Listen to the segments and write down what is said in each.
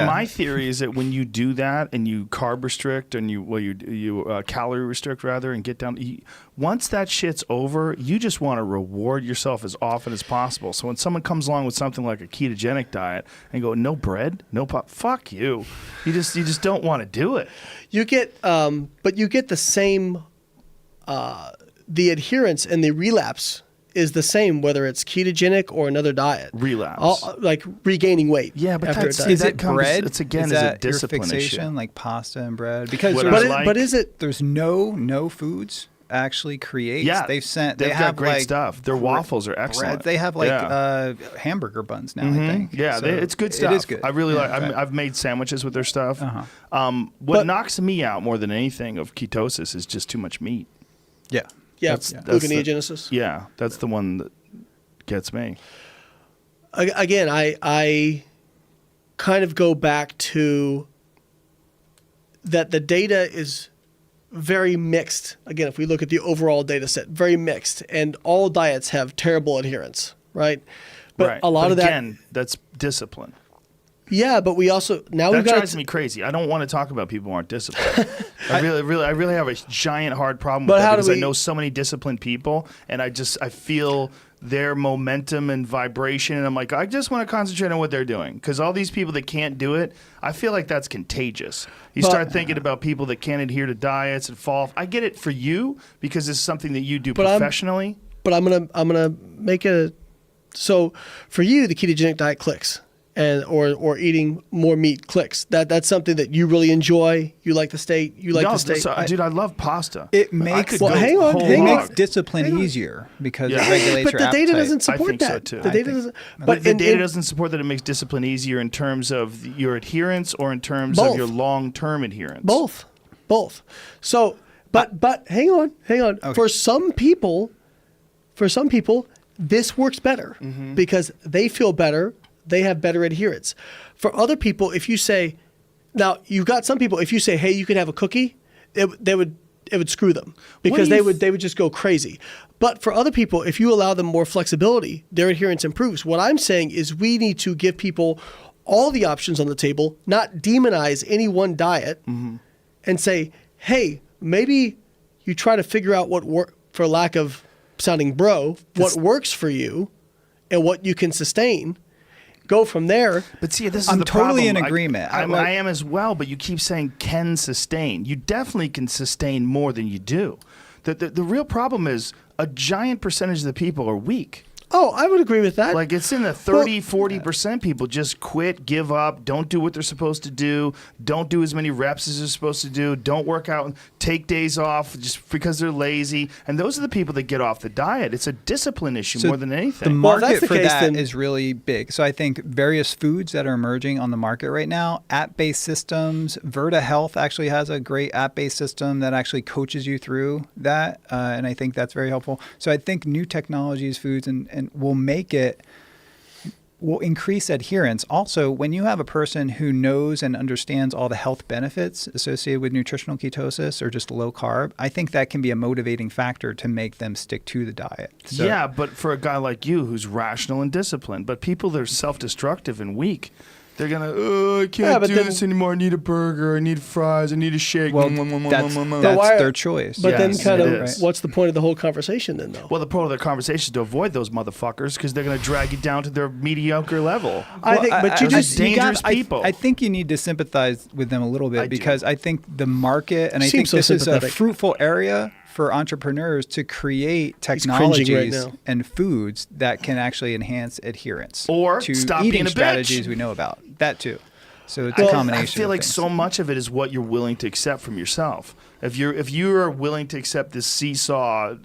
My theory is that when you do that and you carb restrict and you calorie restrict rather and get down, once that shit's over, you just want to reward yourself as often as possible. So when someone comes along with something like a ketogenic diet and go, no bread, no pop, fuck you. You just don't want to do it. You get, but you get the same, the adherence and the relapse is the same whether it's ketogenic or another diet. Relapse. Like regaining weight. Yeah, but after that's, a diet. Is it bread? It's again is is a that your discipline fixation, issue. like pasta and bread? Because What there's, I like- But is it? there's no foods actually creates. Yeah, They've they've have got great like stuff. Their waffles are excellent. bread. They have like Yeah. hamburger buns now. I think. Yeah, So it's good stuff. It is good. I really Yeah, like. right. I've made sandwiches with their stuff. Uh-huh. What knocks me out more than anything of ketosis is just too much meat. Yeah. Yeah, That's the- gluconeogenesis. Yeah, that's the one that gets me. Again, I kind of go back to that the data is very mixed. Again, if we look at the overall data set, very mixed, and all diets have terrible adherence, right? But right. a lot but of that, again, that's discipline. yeah. But we also now That we've got drives me crazy. I don't want to talk about people who aren't disciplined. I really have a giant hard problem with But that how do because I we- know so many disciplined people, and I feel their momentum and vibration, and I'm like, I just want to concentrate on what they're doing because all these people that can't do it, I feel like that's contagious. You But- start thinking about people that can't adhere to diets and fall off. I get it for you because it's something that you do But professionally. but I'm gonna make a so for you the ketogenic diet clicks and or eating more meat clicks. That's something that you really enjoy. You like the state. You like No, the state. dude, I love pasta. It I makes could Well, go hang on, whole hang it on. makes hog. discipline easier because Yeah. it regulates but your the data appetite. doesn't support think so, that. too. The I data think- doesn't. But the data in- doesn't support that it makes discipline easier in terms of your adherence or in terms Both. of your long-term adherence. Both. So, but hang on. Okay. For some people, this works better because they feel better. They have better adherence. For other people, if you say, now you've got some people, if you say, hey, you can have a cookie, it would screw them because do you they would just go crazy. But for other people, if you allow them more flexibility, their adherence improves. What I'm saying is we need to give people all the options on the table, not demonize any one diet, and say, hey, maybe you try to figure out for lack of sounding what works for you and what you can sustain. Go from there. But see, this is I'm the totally problem. in agreement. I am as well, but you keep saying can sustain. You definitely can sustain more than you do. The real problem is a giant percentage of the people are weak. Oh, I would agree with that. Like it's in the 30, 40% people just quit, give up, don't do what they're supposed to do, don't do as many reps as they're supposed to do, don't work out, take days off just because they're lazy. And those are the people that get off the diet. It's a discipline issue more than anything. The Well, if market that's the for case, that then- is really big. So I think various foods that are emerging on the market right now, app-based systems, Virta Health actually has a great app-based system that actually coaches you through that. And I think that's very helpful. So I think new technologies, foods, and will increase adherence. Also, when you have a person who knows and understands all the health benefits associated with nutritional ketosis or just low carb, I think that can be a motivating factor to make them stick to the diet. So, yeah, but for a guy like you who's rational and disciplined, but people that are self-destructive and weak, they're gonna, I can't but do then- this anymore. I need a burger. I need fries. I need a shake. well, That's that's why- their choice. but then Yes, kind it of, is. what's the point of the whole conversation then, though? Well, the point of the conversation is to avoid those motherfuckers because they're going to drag you down to their mediocre level. I think, but you I- just dangerous I people. I think you need to sympathize with them a little bit I do. because I think the market, and I Seems think so this is a sympathetic. fruitful area for entrepreneurs to create cringing right technologies now. and foods that can actually enhance adherence Or to stop eating being a bitch. strategies we know about. That too. So it's I a combination. I feel of like things. so much of it is what you're willing to accept from yourself. If you're willing to accept this seesaw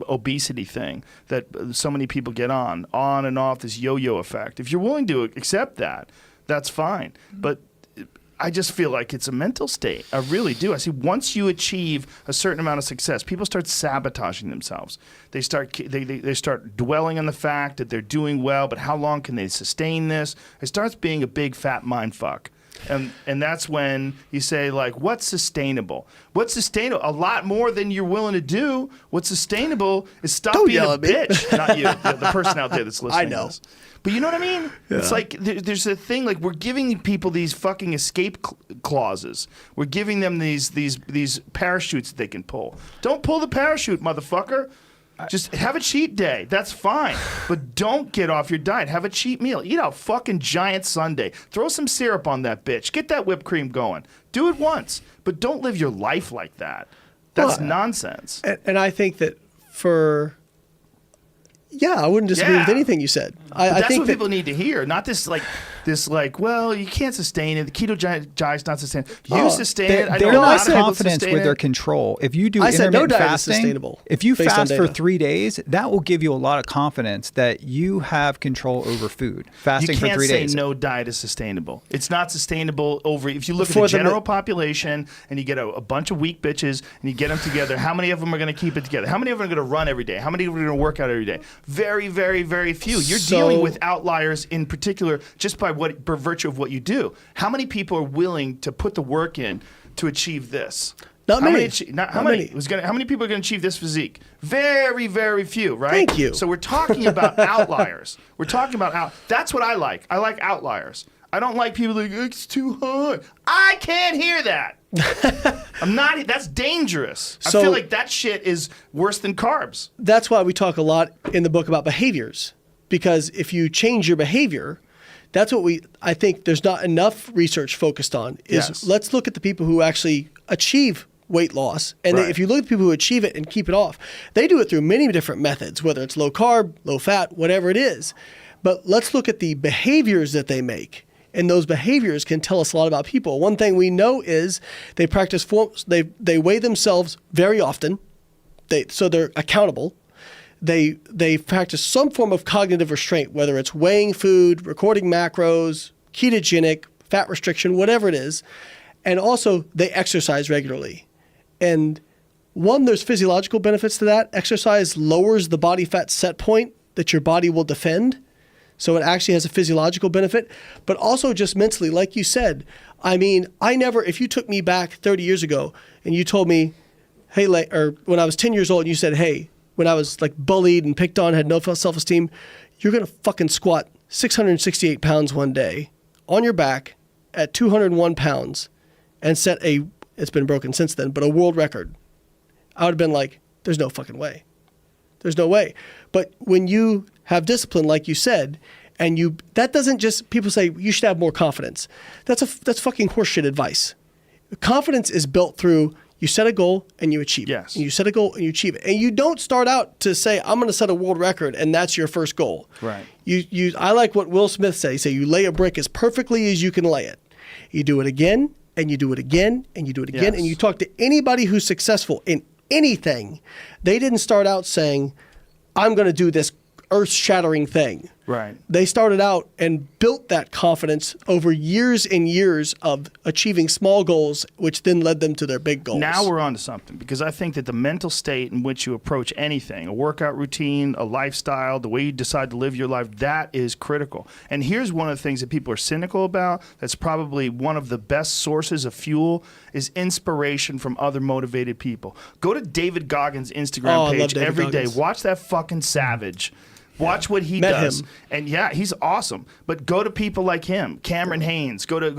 obesity thing that so many people get on and off, this yo-yo effect, if you're willing to accept that, that's fine. But I just feel like it's a mental state. I really do. I see once you achieve a certain amount of success, people start sabotaging themselves. They start dwelling on the fact that they're doing well, but how long can they sustain this? It starts being a big fat mind fuck. And that's when you say, like, what's sustainable? What's sustainable? A lot more than you're willing to do. What's sustainable is stop Don't being yell a at me. bitch. Not you, the person out there that's listening. I know. To this. But you know what I mean? It's like there's a thing, like, we're giving people these fucking escape clauses. We're giving them these parachutes that they can pull. Don't pull the parachute, motherfucker. Just have a cheat day. That's fine. But don't get off your diet. Have a cheat meal. Eat a fucking giant sundae. Throw some syrup on that bitch. Get that whipped cream going. Do it once. But don't live your life like that. That's Well, nonsense. And I think that I wouldn't disagree with Yeah. anything you said. I That's think what people need to hear. Not this well, you can't sustain it. The keto diet's not sustainable. You sustain it. I They're know a lot not of people confident sustain with their it. control. If you do I said no intermittent diet is fasting, sustainable if you based on fast for data. 3 days, that will give you a lot of confidence that you have control over food. Fasting You for can't 3 say days. no diet is sustainable. It's not sustainable over. If you look For at the the- general population and you get a bunch of weak bitches and you get them together, how many of them are going to keep it together? How many of them are going to run every day? How many of them are going to work out every day? Very, very, very few. You're dealing with outliers in particular just by virtue of what you do. How many people are willing to put the work in to achieve this? Not How many. How many? How many people are going to achieve this physique? Very, very few, right? Thank you. So we're talking about outliers. We're talking about that's what I like. I like outliers. I don't like people like, it's too hard. I can't hear that. I'm not. That's dangerous. I So- feel like that shit is worse than carbs. That's why we talk a lot in the book about behaviors, because if you change your behavior, that's what I think there's not enough research focused on is Yes. let's look at the people who actually achieve weight loss. And Right. if you look at the people who achieve it and keep it off, they do it through many different methods, whether it's low carb, low fat, whatever it is. But let's look at the behaviors that they make. And those behaviors can tell us a lot about people. One thing we know is they practice forms, they weigh themselves very often. So they're accountable. They practice some form of cognitive restraint, whether it's weighing food, recording macros, ketogenic, fat restriction, whatever it is. And also they exercise regularly. And one, there's physiological benefits to that. Exercise lowers the body fat set point that your body will defend. So it actually has a physiological benefit, but also just mentally, like you said. I mean, if you took me back 30 years ago and you told me, hey, or when I was 10 years old and you said, hey, when I was like bullied and picked on, had no self-esteem, you're going to fucking squat 668 pounds one day on your back at 201 pounds and it's been broken since then, but a world record. I would have been like, there's no fucking way. There's no way. But when you have discipline, like you said, and that doesn't just, people say you should have more confidence. That's fucking horseshit advice. Confidence is built through you set a goal and you achieve it. Yes. And you set a goal and you achieve it. And you don't start out to say, I'm going to set a world record and that's your first goal. Right. I like what Will Smith said. He said, you lay a brick as perfectly as you can lay it. You do it again and you do it again and you do it again. Yes. And you talk to anybody who's successful in anything. They didn't start out saying, I'm going to do this earth-shattering thing. Right. They started out and built that confidence over years and years of achieving small goals, which then led them to their big goals. Now we're on to something, because I think that the mental state in which you approach anything, a workout routine, a lifestyle, the way you decide to live your life, that is critical. And here's one of the things that people are cynical about that's probably one of the best sources of fuel is inspiration from other motivated people. Go to David Goggins' Instagram Oh, I love page David every day. Goggins. Watch that fucking savage. Watch what he Met does, him. and yeah, he's awesome. But go to people like him, Cameron Haynes. Go to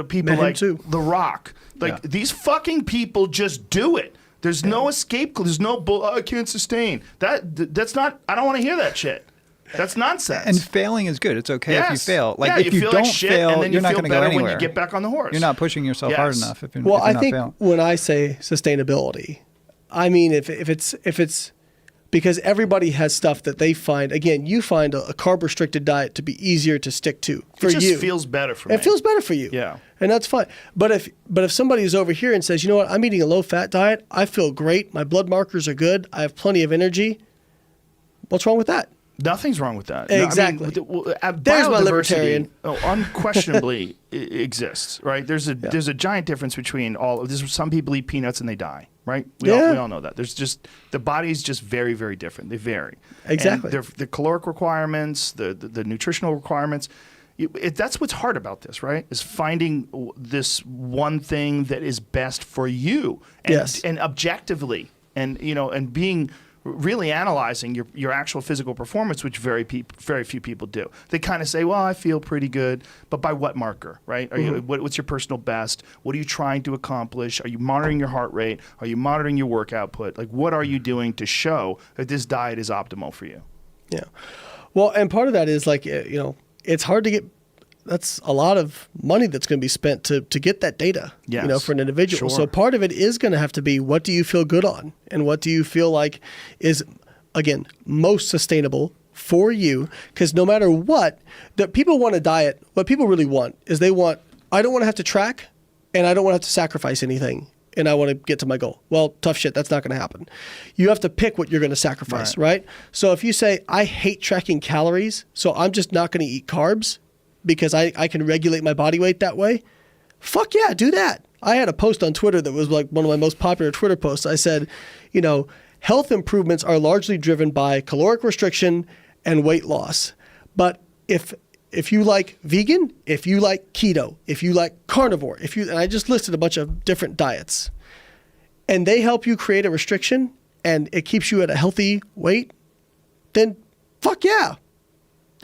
people Met him like too. The Rock. Like these fucking people just do it. There's no escape. There's no I can't sustain. That's not. I don't want to hear that shit. That's nonsense. And failing is good. It's okay if you Yes. fail. Like Yeah, if you feel don't like shit, fail, and then you're you not feel going to go better anywhere. when you get back on the horse. You're not pushing yourself hard Yes. enough if you're, Well, if you're I not think failing. when I say sustainability, I mean if it's because everybody has stuff that they find. Again, you find a carb restricted diet to be easier to stick to for it just you. feels better for me. It feels better for you. Yeah. And that's fine. But if somebody is over here and says, you know what, I'm eating a low fat diet, I feel great, my blood markers are good, I have plenty of energy, what's wrong with that? Nothing's wrong with that. Exactly. There's my biodiversity, libertarian. Unquestionably exists, right? There's a giant difference between all of this. Some people eat peanuts and they die, right? We all know that. There's just the body's just very, very different. They vary. Exactly. And the caloric requirements, the nutritional requirements. that's what's hard about this, right? Is finding this one thing that is best for you, and, Yes. and objectively, and and being really analyzing your actual physical performance, which very few people do. They kind of say, well, I feel pretty good, but by what marker, right? Are you, what's your personal best? What are you trying to accomplish? Are you monitoring your heart rate? Are you monitoring your work output? Like, what are you doing to show that this diet is optimal for you? Yeah. Well, and part of that is like, it's hard to get, that's a lot of money that's going to be spent to get that data, Yes. for an individual. Sure. So part of it is going to have to be, what do you feel good on? And what do you feel like is, again, most sustainable for you? Because no matter what, that people want a diet, what people really want is I don't want to have to track, and I don't want to have to sacrifice anything, and I want to get to my goal. Well, tough shit, that's not going to happen. You have to pick what you're going to sacrifice, right? So if you say, I hate tracking calories, so I'm just not going to eat carbs because I can regulate my body weight that way, fuck yeah, do that. I had a post on Twitter that was like one of my most popular Twitter posts. I said, health improvements are largely driven by caloric restriction and weight loss. But if you like vegan, if you like keto, if you like carnivore, and I just listed a bunch of different diets, and they help you create a restriction and it keeps you at a healthy weight, then fuck yeah.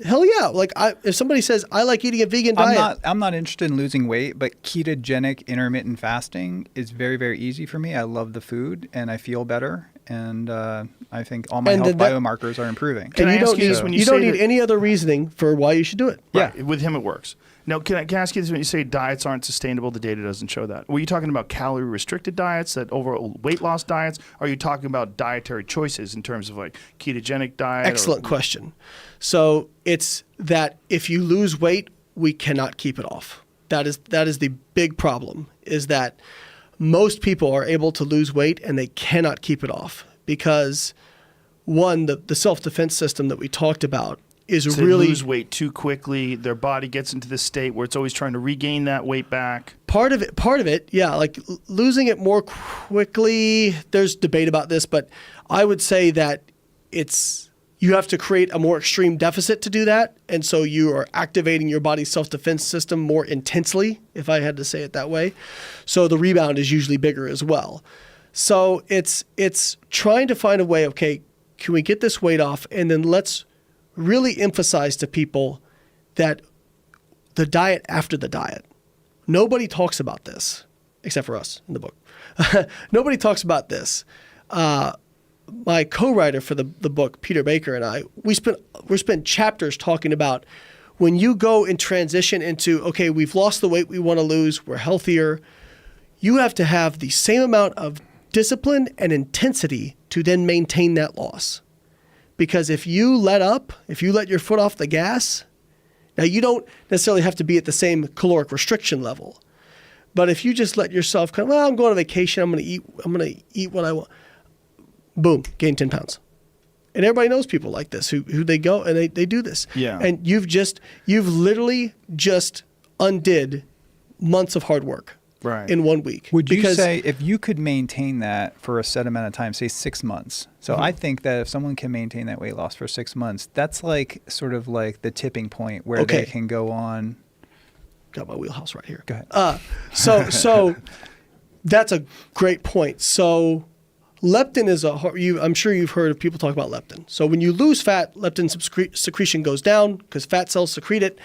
Hell yeah. Like if somebody says, I like eating a vegan diet. I'm not interested in losing weight, but ketogenic intermittent fasting is very, very easy for me. I love the food and I feel better. And I think all my health biomarkers are improving. Can I ask you this when you don't say need that- any other reasoning for why you should do it. Right. With him, it works. Now, can I ask you this? When you say diets aren't sustainable, the data doesn't show that. Were you talking about calorie-restricted diets, that overall weight loss diets? Or are you talking about dietary choices in terms of like ketogenic diet? Excellent question. So it's that if you lose weight, we cannot keep it off. That is the big problem, is that most people are able to lose weight and they cannot keep it off because, one, the self-defense system that we talked about is So really they lose weight too quickly. Their body gets into this state where it's always trying to regain that weight back. part of it. Yeah, like losing it more quickly. There's debate about this, but I would say that you have to create a more extreme deficit to do that. And so you are activating your body's self-defense system more intensely, if I had to say it that way. So the rebound is usually bigger as well. So it's trying to find a way, okay, can we get this weight off? And then let's really emphasize to people that the diet after the diet. Nobody talks about this, except for us in the book. Nobody talks about this. My co-writer for the book, Peter Baker, and I, we spent chapters talking about when you go and transition into, okay, we've lost the weight we want to lose, we're healthier, you have to have the same amount of discipline and intensity to then maintain that loss. Because if you let up, if you let your foot off the gas, now you don't necessarily have to be at the same caloric restriction level. But if you just let yourself kind of, well, I'm going on vacation, I'm going to eat what I want. Boom, gain 10 pounds. And everybody knows people like this who they go and they do this. Yeah. And you've literally just undid months of hard work Right. in 1 week. Would you say if you could maintain that for a set amount of time, say 6 months? So I think that if someone can maintain that weight loss for 6 months, that's like sort of like the tipping point where they can go on. Got my wheelhouse right here. Go ahead. So that's a great point. So leptin is I'm sure you've heard of people talk about leptin. So when you lose fat, leptin secretion goes down because fat cells secrete it.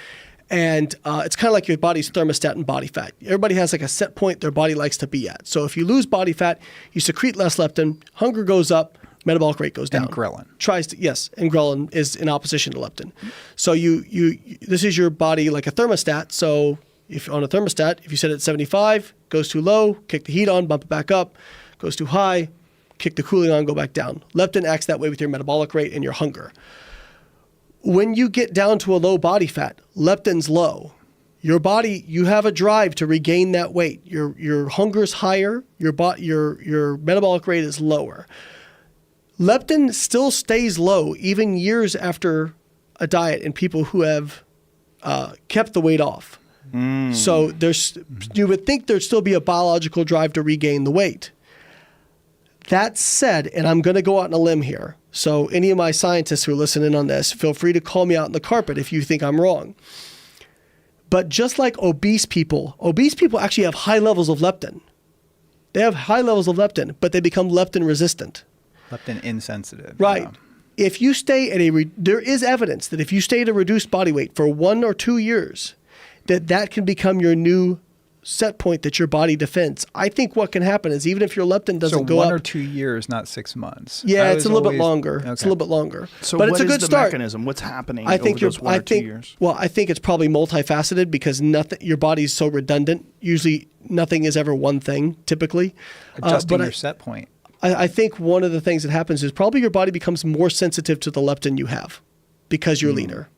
And it's kind of like your body's thermostat and body fat. Everybody has like a set point their body likes to be at. So if you lose body fat, you secrete less leptin, hunger goes up, metabolic rate goes down. And ghrelin. And ghrelin is in opposition to leptin. So this is your body like a thermostat. So if on a thermostat, if you set it at 75, goes too low, kick the heat on, bump it back up, goes too high, kick the cooling on, go back down. Leptin acts that way with your metabolic rate and your hunger. When you get down to a low body fat, leptin's low. Your body, you have a drive to regain that weight. Your hunger's higher, your metabolic rate is lower. Leptin still stays low even years after a diet in people who have kept the weight off. So you would think there'd still be a biological drive to regain the weight. That said, and I'm going to go out on a limb here, so any of my scientists who are listening on this, feel free to call me out in the carpet if you think I'm wrong. But just like obese people actually have high levels of leptin. They have high levels of leptin, but they become leptin resistant. Leptin insensitive. Right. Yeah. If you stay at there is evidence that if you stay at a reduced body weight for 1 or 2 years, that can become your new set point that your body defends. I think what can happen is even if your leptin doesn't go So up. 1 or 2 years, not 6 months. Yeah, I it's was a little bit always- longer. Okay. It's a little bit longer. So but what it's a is good the start. mechanism? What's happening I think over those 1 or 2 years? Well, I think it's probably multifaceted because your body's so redundant. Usually, nothing is ever one thing. Typically, Adjusting but your set point. I think one of the things that happens is probably your body becomes more sensitive to the leptin you have because you're leaner.